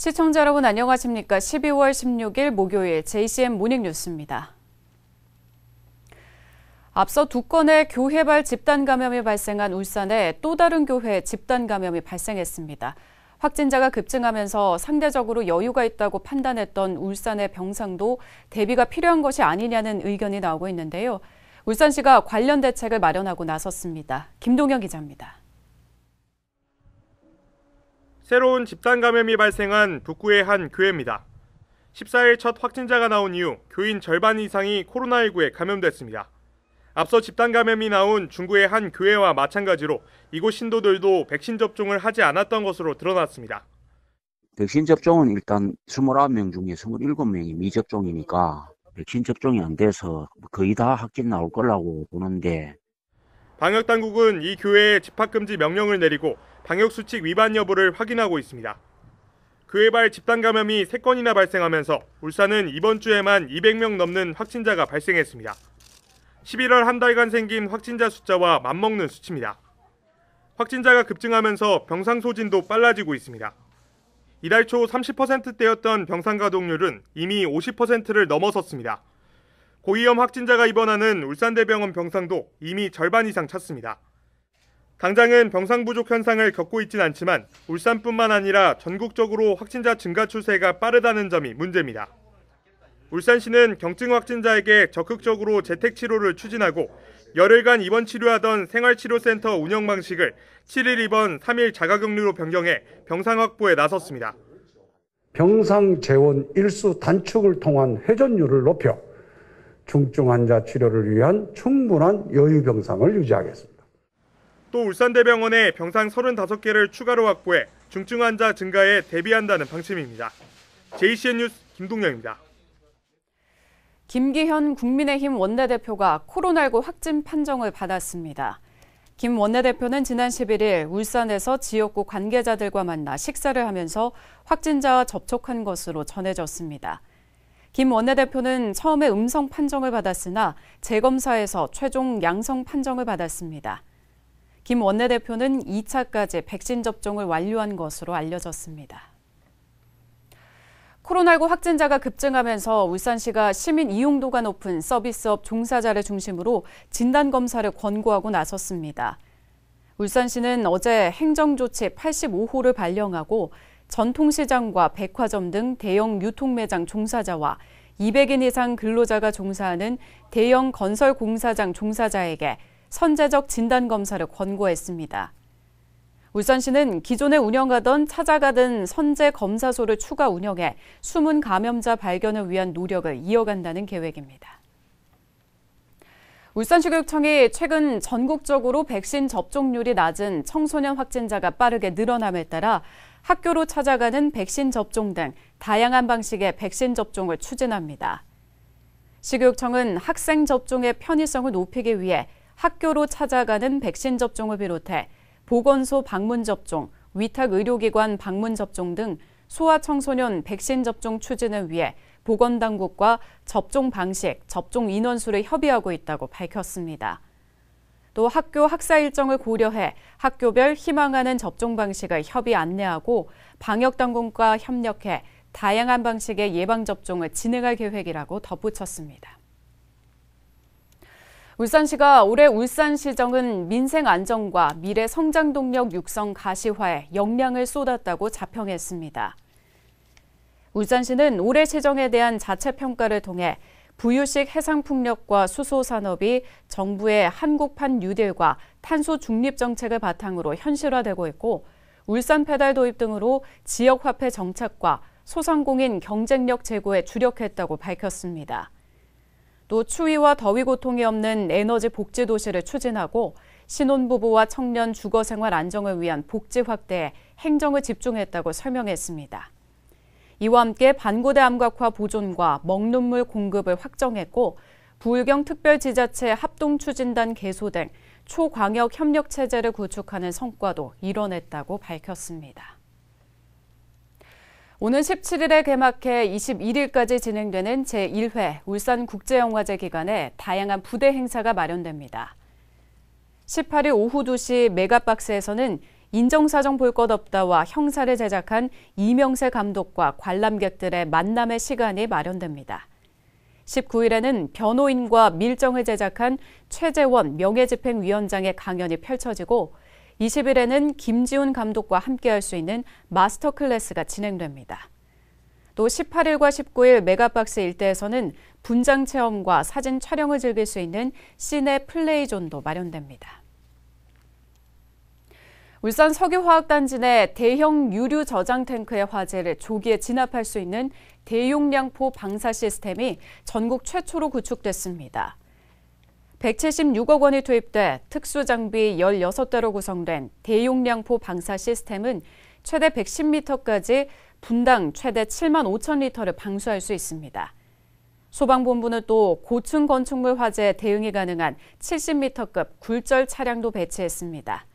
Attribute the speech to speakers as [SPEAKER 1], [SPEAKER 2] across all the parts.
[SPEAKER 1] 시청자 여러분 안녕하십니까? 12월 16일 목요일 JCM 모닝뉴스입니다. 앞서 두 건의 교회발 집단 감염이 발생한 울산에 또 다른 교회 집단 감염이 발생했습니다. 확진자가 급증하면서 상대적으로 여유가 있다고 판단했던 울산의 병상도 대비가 필요한 것이 아니냐는 의견이 나오고 있는데요. 울산시가 관련 대책을 마련하고 나섰습니다. 김동영 기자입니다.
[SPEAKER 2] 새로운 집단 감염이 발생한 북구의 한 교회입니다. 14일 첫 확진자가 나온 이후 교인 절반 이상이 코로나19에 감염됐습니다. 앞서 집단 감염이 나온 중구의 한 교회와 마찬가지로 이곳 신도들도 백신 접종을 하지 않았던 것으로 드러났습니다.
[SPEAKER 3] 백신 접종은 일단 29명 중에 27명이 미접종이니까 백신 접종이 안 돼서 거의 다 확진 나올 거라고 보는데,
[SPEAKER 2] 방역당국은 이 교회에 집합금지 명령을 내리고 방역수칙 위반 여부를 확인하고 있습니다. 교회발 집단 감염이 3건이나 발생하면서 울산은 이번 주에만 200명 넘는 확진자가 발생했습니다. 11월 한 달간 생긴 확진자 숫자와 맞먹는 수치입니다. 확진자가 급증하면서 병상 소진도 빨라지고 있습니다. 이달 초 30%대였던 병상 가동률은 이미 50%를 넘어섰습니다. 고위험 확진자가 입원하는 울산대병원 병상도 이미 절반 이상 찼습니다. 당장은 병상 부족 현상을 겪고 있진 않지만 울산뿐만 아니라 전국적으로 확진자 증가 추세가 빠르다는 점이 문제입니다. 울산시는 경증 확진자에게 적극적으로 재택치료를 추진하고 열흘간 입원 치료하던 생활치료센터 운영 방식을 7일 입원, 3일 자가격리로 변경해 병상 확보에 나섰습니다.
[SPEAKER 4] 병상 재원 일수 단축을 통한 회전율을 높여 중증 환자 치료를 위한 충분한 여유 병상을 유지하겠습니다.
[SPEAKER 2] 또 울산대병원에 병상 35개를 추가로 확보해 중증 환자 증가에 대비한다는 방침입니다. JCN 뉴스 김동영입니다.
[SPEAKER 1] 김기현 국민의힘 원내대표가 코로나19 확진 판정을 받았습니다. 김 원내대표는 지난 11일 울산에서 지역구 관계자들과 만나 식사를 하면서 확진자와 접촉한 것으로 전해졌습니다. 김 원내대표는 처음에 음성 판정을 받았으나 재검사에서 최종 양성 판정을 받았습니다. 김 원내대표는 2차까지 백신 접종을 완료한 것으로 알려졌습니다. 코로나19 확진자가 급증하면서 울산시가 시민 이용도가 높은 서비스업 종사자를 중심으로 진단검사를 권고하고 나섰습니다. 울산시는 어제 행정조치 85호를 발령하고 전통시장과 백화점 등 대형 유통매장 종사자와 200인 이상 근로자가 종사하는 대형 건설공사장 종사자에게 선제적 진단검사를 권고했습니다. 울산시는 기존에 운영하던 찾아가던 선제검사소를 추가 운영해 숨은 감염자 발견을 위한 노력을 이어간다는 계획입니다. 울산시교육청이 최근 전국적으로 백신 접종률이 낮은 청소년 확진자가 빠르게 늘어남에 따라 학교로 찾아가는 백신 접종 등 다양한 방식의 백신 접종을 추진합니다. 시교육청은 학생 접종의 편의성을 높이기 위해 학교로 찾아가는 백신 접종을 비롯해 보건소 방문 접종, 위탁 의료기관 방문 접종 등 소아청소년 백신 접종 추진을 위해 보건당국과 접종 방식, 접종 인원수를 협의하고 있다고 밝혔습니다. 또 학교 학사 일정을 고려해 학교별 희망하는 접종 방식을 협의 안내하고 방역당국과 협력해 다양한 방식의 예방접종을 진행할 계획이라고 덧붙였습니다. 울산시가 올해 울산시정은 민생 안정과 미래 성장 동력 육성 가시화에 역량을 쏟았다고 자평했습니다. 울산시는 올해 시정에 대한 자체평가를 통해 부유식 해상풍력과 수소산업이 정부의 한국판 뉴딜과 탄소 중립 정책을 바탕으로 현실화되고 있고 울산 페달 도입 등으로 지역화폐 정착과 소상공인 경쟁력 제고에 주력했다고 밝혔습니다. 또 추위와 더위 고통이 없는 에너지 복지 도시를 추진하고 신혼부부와 청년 주거생활 안정을 위한 복지 확대에 행정을 집중했다고 설명했습니다. 이와 함께 반고대 암각화 보존과 먹는물 공급을 확정했고 부울경 특별지자체 합동추진단 개소 등 초광역 협력 체제를 구축하는 성과도 이뤄냈다고 밝혔습니다. 오는 17일에 개막해 21일까지 진행되는 제1회 울산국제영화제 기간에 다양한 부대 행사가 마련됩니다. 18일 오후 2시 메가박스에서는 인정사정 볼 것 없다와 형사를 제작한 이명세 감독과 관람객들의 만남의 시간이 마련됩니다. 19일에는 변호인과 밀정을 제작한 최재원 명예집행위원장의 강연이 펼쳐지고 20일에는 김지훈 감독과 함께할 수 있는 마스터 클래스가 진행됩니다. 또 18일과 19일 메가박스 일대에서는 분장 체험과 사진 촬영을 즐길 수 있는 시내 플레이존도 마련됩니다. 울산 석유화학단지 내 대형 유류 저장 탱크의 화재를 조기에 진압할 수 있는 대용량포 방사 시스템이 전국 최초로 구축됐습니다. 176억 원이 투입돼 특수장비 16대로 구성된 대용량포 방사 시스템은 최대 110m까지 분당 최대 7만 5천 리터를 방수할 수 있습니다. 소방본부는 또 고층 건축물 화재에 대응이 가능한 70m급 굴절 차량도 배치했습니다.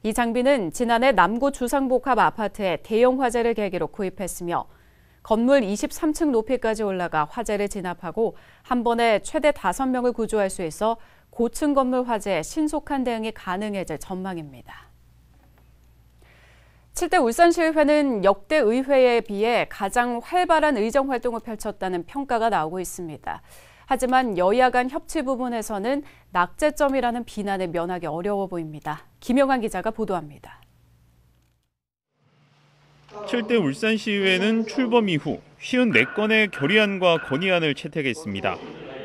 [SPEAKER 1] 이 장비는 지난해 남구 주상복합 아파트에 대형 화재를 계기로 구입했으며 건물 23층 높이까지 올라가 화재를 진압하고 한 번에 최대 5명을 구조할 수 있어 고층 건물 화재에 신속한 대응이 가능해질 전망입니다. 7대 울산시의회는 역대 의회에 비해 가장 활발한 의정활동을 펼쳤다는 평가가 나오고 있습니다. 하지만 여야 간 협치 부분에서는 낙제점이라는 비난을 면하기 어려워 보입니다. 김영환 기자가 보도합니다.
[SPEAKER 5] 7대 울산시의회는 출범 이후 54건의 결의안과 건의안을 채택했습니다.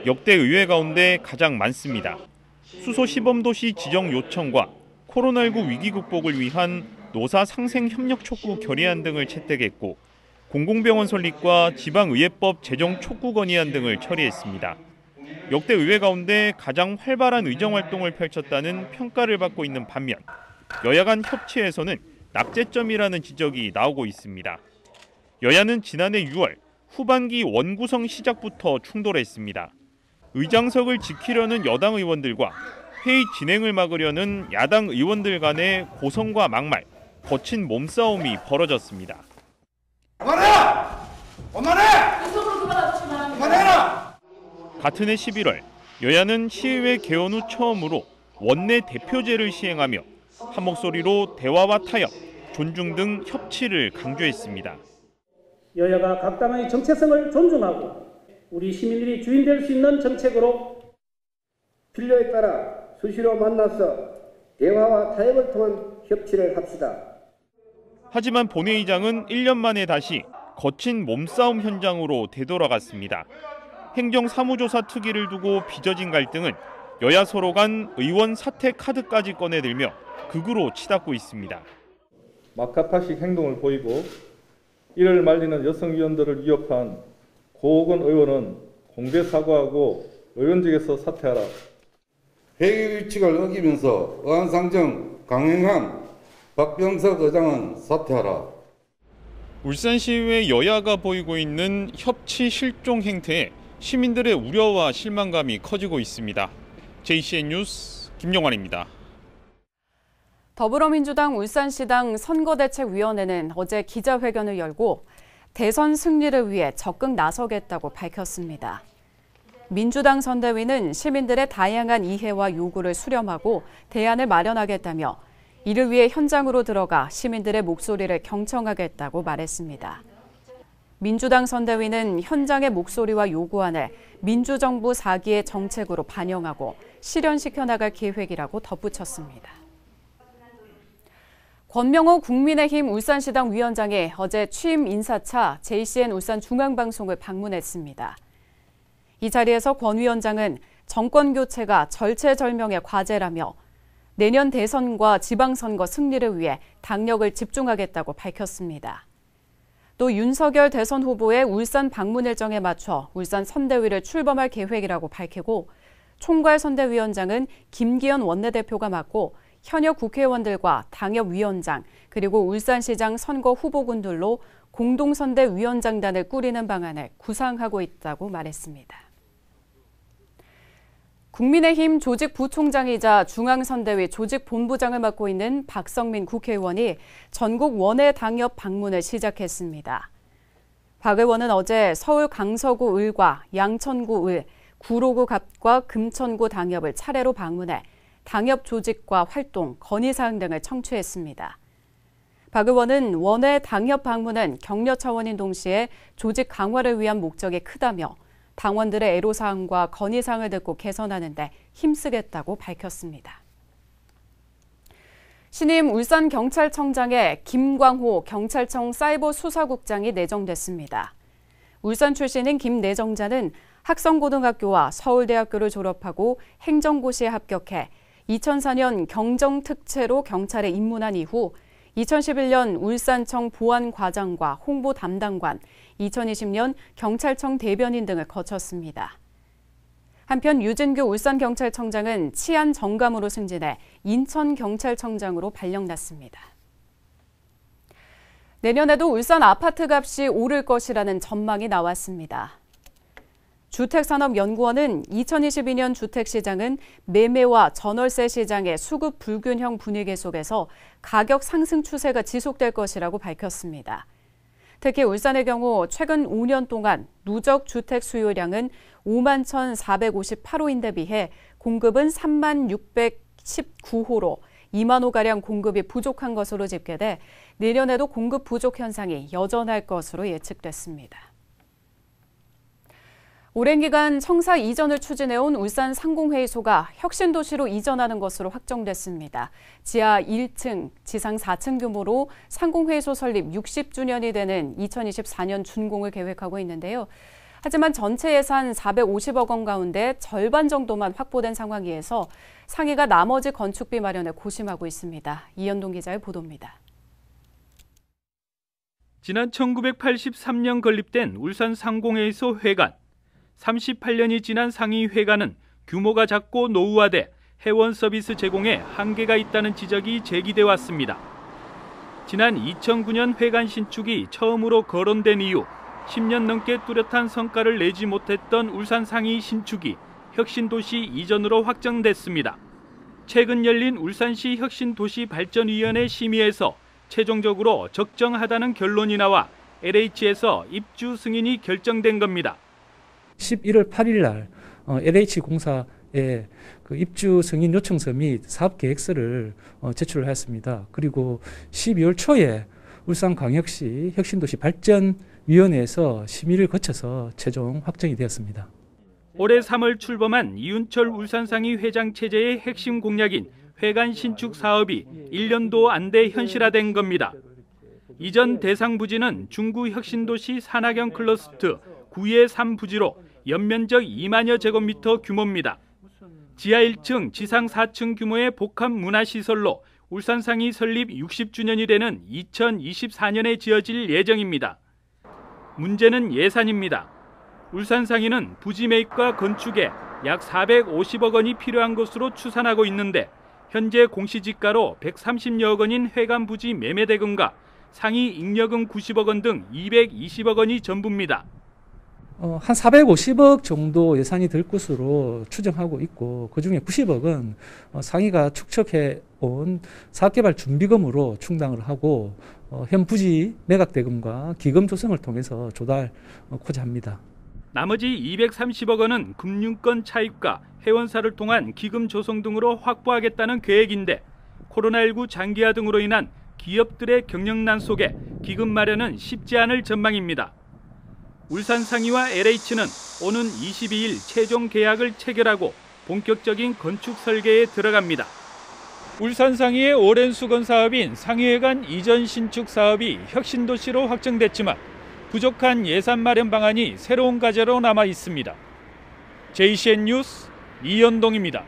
[SPEAKER 5] 역대 의회 가운데 가장 많습니다. 수소 시범도시 지정 요청과 코로나19 위기 극복을 위한 노사 상생 협력 촉구 결의안 등을 채택했고 공공병원 설립과 지방의회법 제정 촉구 건의안 등을 처리했습니다. 역대 의회 가운데 가장 활발한 의정활동을 펼쳤다는 평가를 받고 있는 반면 여야 간 협치에서는 낙제점이라는 지적이 나오고 있습니다. 여야는 지난해 6월 후반기 원구성 시작부터 충돌했습니다. 의장석을 지키려는 여당 의원들과 회의 진행을 막으려는 야당 의원들 간의 고성과 막말, 거친 몸싸움이 벌어졌습니다.
[SPEAKER 6] 그만해라! 그만해! 그만해라!
[SPEAKER 5] 같은 해 11월 여야는 시의회 개원 후 처음으로 원내 대표제를 시행하며 한 목소리로 대화와 타협, 존중 등 협치를 강조했습니다.
[SPEAKER 7] 여야가 각 당의 정체성을 존중하고 우리 시민들이 주인될 수 있는 정책으로
[SPEAKER 8] 필요에 따라 수시로 만나서 대화와 타협을 통한 협치를 합시다.
[SPEAKER 5] 하지만 본회의장은 1년 만에 다시 거친 몸싸움 현장으로 되돌아갔습니다. 행정사무조사 특위를 두고 빚어진 갈등은 여야 서로 간 의원 사퇴 카드까지 꺼내들며 극으로 치닫고 있습니다.
[SPEAKER 9] 막가파식 행동을 보이고 이를 말리는 여성 의원들을 위협한 고호건 의원은 공개 사과하고 의원직에서 사퇴하라.
[SPEAKER 10] 회의 규칙을 어기면서 어안상정 강행한 박병석 의장은 사퇴하라.
[SPEAKER 5] 울산시의회 여야가 보이고 있는 협치 실종 행태에 시민들의 우려와 실망감이 커지고 있습니다. JCN 뉴스 김용환입니다.
[SPEAKER 1] 더불어민주당 울산시당 선거대책위원회는 어제 기자회견을 열고 대선 승리를 위해 적극 나서겠다고 밝혔습니다. 민주당 선대위는 시민들의 다양한 이해와 요구를 수렴하고 대안을 마련하겠다며 이를 위해 현장으로 들어가 시민들의 목소리를 경청하겠다고 말했습니다. 민주당 선대위는 현장의 목소리와 요구안을 민주정부 4기의 정책으로 반영하고 실현시켜 나갈 계획이라고 덧붙였습니다. 권명호 국민의힘 울산시당 위원장이 어제 취임 인사차 JCN 울산중앙방송을 방문했습니다. 이 자리에서 권 위원장은 정권 교체가 절체절명의 과제라며 내년 대선과 지방선거 승리를 위해 당력을 집중하겠다고 밝혔습니다. 또 윤석열 대선 후보의 울산 방문 일정에 맞춰 울산 선대위를 출범할 계획이라고 밝히고 총괄 선대위원장은 김기현 원내대표가 맡고 현역 국회의원들과 당협위원장 그리고 울산시장 선거 후보군들로 공동선대위원장단을 꾸리는 방안을 구상하고 있다고 말했습니다. 국민의힘 조직부총장이자 중앙선대위 조직본부장을 맡고 있는 박성민 국회의원이 전국 원외 당협 방문을 시작했습니다. 박 의원은 어제 서울 강서구 을과 양천구 을, 구로구 갑과 금천구 당협을 차례로 방문해 당협 조직과 활동, 건의사항 등을 청취했습니다. 박 의원은 원외 당협 방문은 격려 차원인 동시에 조직 강화를 위한 목적이 크다며 당원들의 애로사항과 건의사항을 듣고 개선하는 데 힘쓰겠다고 밝혔습니다. 신임 울산경찰청장에 김광호 경찰청 사이버수사국장이 내정됐습니다. 울산 출신인 김 내정자는 학성고등학교와 서울대학교를 졸업하고 행정고시에 합격해 2004년 경정특채로 경찰에 입문한 이후 2011년 울산청 보안과장과 홍보담당관, 2020년 경찰청 대변인 등을 거쳤습니다. 한편 유진규 울산경찰청장은 치안 정감으로 승진해 인천경찰청장으로 발령났습니다. 내년에도 울산 아파트 값이 오를 것이라는 전망이 나왔습니다. 주택산업연구원은 2022년 주택시장은 매매와 전월세 시장의 수급 불균형 분위기 속에서 가격 상승 추세가 지속될 것이라고 밝혔습니다. 특히 울산의 경우 최근 5년 동안 누적 주택 수요량은 5만 1,458호인데 비해 공급은 3만 619호로 2만 호가량 공급이 부족한 것으로 집계돼 내년에도 공급 부족 현상이 여전할 것으로 예측됐습니다. 오랜 기간 청사 이전을 추진해온 울산 상공회의소가 혁신도시로 이전하는 것으로 확정됐습니다. 지하 1층, 지상 4층 규모로 상공회의소 설립 60주년이 되는 2024년 준공을 계획하고 있는데요. 하지만 전체 예산 450억 원 가운데 절반 정도만 확보된 상황이어서 상위가 나머지 건축비 마련에 고심하고 있습니다. 이현동 기자의 보도입니다.
[SPEAKER 5] 지난 1983년 건립된 울산 상공회의소 회관. 38년이 지난 상위 회관은 규모가 작고 노후화돼 회원 서비스 제공에 한계가 있다는 지적이 제기돼 왔습니다. 지난 2009년 회관 신축이 처음으로 거론된 이후 10년 넘게 뚜렷한 성과를 내지 못했던 울산 상위 신축이 혁신도시 이전으로 확정됐습니다. 최근 열린 울산시 혁신도시발전위원회 심의에서 최종적으로 적정하다는 결론이 나와 LH에서 입주 승인이 결정된 겁니다.
[SPEAKER 11] 11월 8일 날 LH공사에 입주 승인 요청서 및 사업계획서를 제출하였습니다. 그리고 12월 초에 울산광역시 혁신도시발전위원회에서 심의를 거쳐서 최종 확정이 되었습니다.
[SPEAKER 5] 올해 3월 출범한 이윤철 울산상위 회장 체제의 핵심 공약인 회관 신축 사업이 1년도 안 돼 현실화된 겁니다. 이전 대상 부지는 중구 혁신도시 산하경 클러스터 9의 3부지로 연면적 2만여 제곱미터 규모입니다. 지하 1층, 지상 4층 규모의 복합 문화시설로 울산상이 설립 60주년이 되는 2024년에 지어질 예정입니다. 문제는 예산입니다. 울산상인은 부지 매입과 건축에 약 450억 원이 필요한 것으로 추산하고 있는데 현재 공시지가로 130여억 원인 회관 부지 매매 대금과 상위 잉여금 90억 원 등 220억 원이 전부입니다.
[SPEAKER 11] 한 450억 정도 예산이 들 것으로 추정하고 있고 그중에 90억은 상위가 축적해온 사업개발 준비금으로 충당을 하고 현 부지 매각 대금과 기금 조성을 통해서 조달하고자 합니다.
[SPEAKER 5] 나머지 230억 원은 금융권 차입과 회원사를 통한 기금 조성 등으로 확보하겠다는 계획인데 코로나19 장기화 등으로 인한 기업들의 경영난 속에 기금 마련은 쉽지 않을 전망입니다. 울산상위와 LH는 오는 22일 최종 계약을 체결하고 본격적인 건축 설계에 들어갑니다. 울산상위의 오랜 수건 사업인 상위회관 이전 신축 사업이 혁신도시로 확정됐지만 부족한 예산 마련 방안이 새로운 과제로 남아 있습니다. JCN 뉴스 이현동입니다.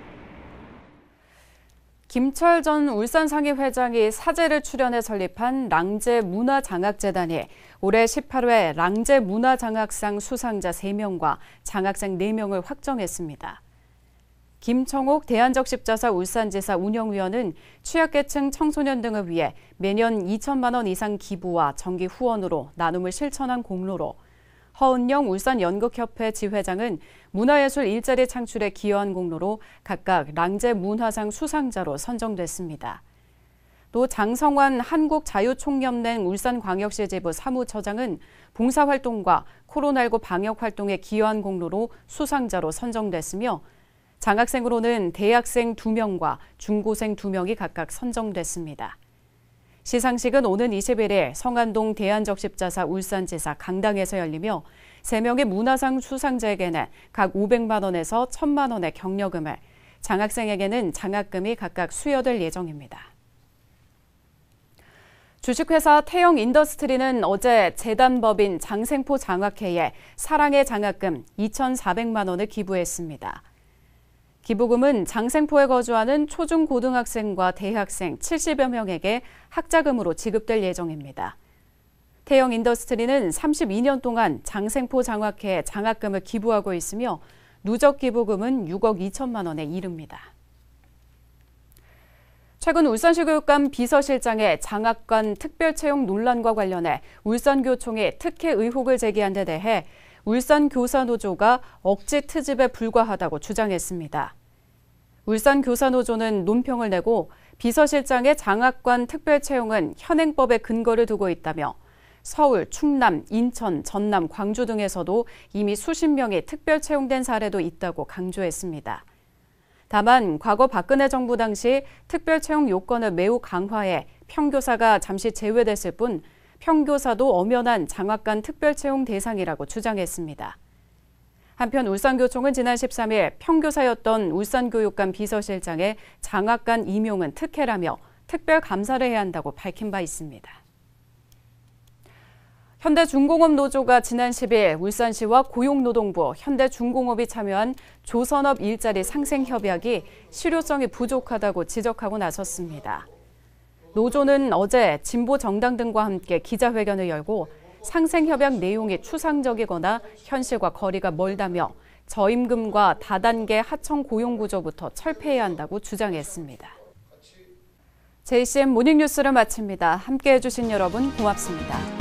[SPEAKER 1] 김철 전 울산상위 회장이 사제를 출연해 설립한 랑제 문화장학재단이 올해 18회 랑제 문화장학상 수상자 3명과 장학생 4명을 확정했습니다. 김청옥 대한적십자사 울산지사 운영위원은 취약계층 청소년 등을 위해 매년 2천만 원 이상 기부와 정기 후원으로 나눔을 실천한 공로로, 허은영 울산연극협회 지회장은 문화예술 일자리 창출에 기여한 공로로 각각 랑제 문화상 수상자로 선정됐습니다. 또 장성환 한국자유총연맹 울산광역시 지부 사무처장은 봉사활동과 코로나19 방역활동에 기여한 공로로 수상자로 선정됐으며 장학생으로는 대학생 2명과 중고생 2명이 각각 선정됐습니다. 시상식은 오는 21일 성안동 대한적십자사 울산지사 강당에서 열리며 3명의 문화상 수상자에게는 각 500만 원에서 1,000만 원의 격려금을, 장학생에게는 장학금이 각각 수여될 예정입니다. 주식회사 태영 인더스트리는 어제 재단법인 장생포 장학회에 사랑의 장학금 2,400만 원을 기부했습니다. 기부금은 장생포에 거주하는 초중고등학생과 대학생 70여 명에게 학자금으로 지급될 예정입니다. 태영 인더스트리는 32년 동안 장생포 장학회에 장학금을 기부하고 있으며 누적 기부금은 6억 2천만 원에 이릅니다. 최근 울산시 교육감 비서실장의 장학관 특별 채용 논란과 관련해 울산교총이 특혜 의혹을 제기한 데 대해 울산교사노조가 억지 트집에 불과하다고 주장했습니다. 울산교사노조는 논평을 내고 비서실장의 장학관 특별 채용은 현행법에 근거를 두고 있다며 서울, 충남, 인천, 전남, 광주 등에서도 이미 수십 명이 특별 채용된 사례도 있다고 강조했습니다. 다만 과거 박근혜 정부 당시 특별 채용 요건을 매우 강화해 평교사가 잠시 제외됐을 뿐 평교사도 엄연한 장학관 특별 채용 대상이라고 주장했습니다. 한편 울산교총은 지난 13일 평교사였던 울산교육감 비서실장의 장학관 임용은 특혜라며 특별 감사를 해야 한다고 밝힌 바 있습니다. 현대중공업노조가 지난 10일 울산시와 고용노동부, 현대중공업이 참여한 조선업 일자리 상생 협약이 실효성이 부족하다고 지적하고 나섰습니다. 노조는 어제 진보 정당 등과 함께 기자회견을 열고 상생 협약 내용이 추상적이거나 현실과 거리가 멀다며 저임금과 다단계 하청 고용 구조부터 철폐해야 한다고 주장했습니다. JCM 모닝뉴스를 마칩니다. 함께해 주신 여러분 고맙습니다.